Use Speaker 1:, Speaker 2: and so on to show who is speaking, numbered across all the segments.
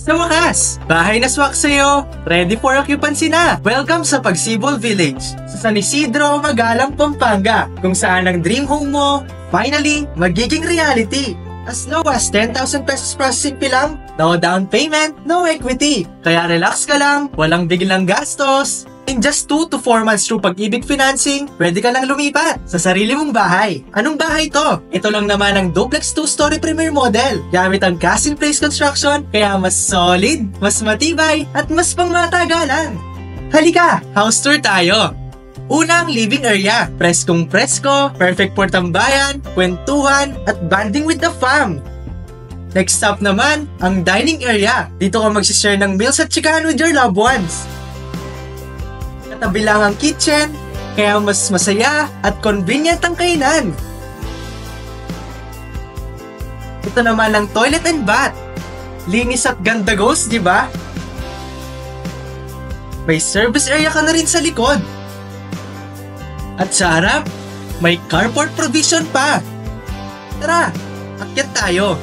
Speaker 1: Sa wakas, bahay na swak sa'yo, ready for occupancy na. Welcome sa Pagsibol Village, sa San Isidro, Magalang, Pampanga, kung saan ang dream home mo, finally, magiging reality. As low as 10,000 pesos processing fee lang, no down payment, no equity. Kaya relax ka lang, walang biglang gastos. In just 2 to 4 months through Pag-ibig Financing, pwede ka lang lumipat sa sarili mong bahay. Anong bahay to? Ito lang naman ang duplex 2-story premier model. Gamit ang cast-in-place construction, kaya mas solid, mas matibay, at mas pangmatagalan. Halika, house tour tayo! Unang living area, preskong presko, perfect for tambayan, kwentuhan, at bonding with the fam. Next stop naman, ang dining area. Dito ka magsishare ng meals at chikahan with your loved ones. Katabi lang ang kitchen, kaya mas masaya at convenient ang kainan. Ito naman ang toilet and bath. Linis at ganda goes, di ba? May service area ka na rin sa likod. At sa harap, may carport provision pa. Tara, akyat tayo.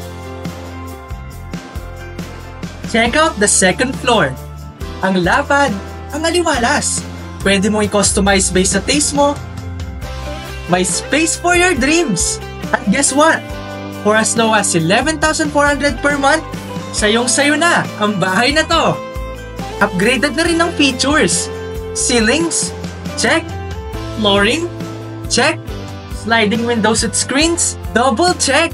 Speaker 1: Check out the second floor. Ang lapad, ang aliwalas. Pwede mong i-customize based sa taste mo. May space for your dreams. At guess what? For as low as 11,400 per month, sayong-sayo na ang bahay na to. Upgraded na rin ang features. Ceilings? Check. Flooring? Check. Sliding windows at screens? Double check.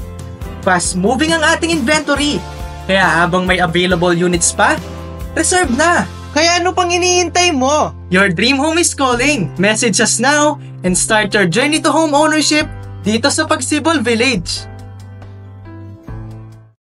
Speaker 1: Fast moving ang ating inventory. Kaya habang may available units pa, reserve na. Kaya ano pang iniintay mo? Your dream home is calling. Message us now and start your journey to home ownership dito sa Pagsibol Village.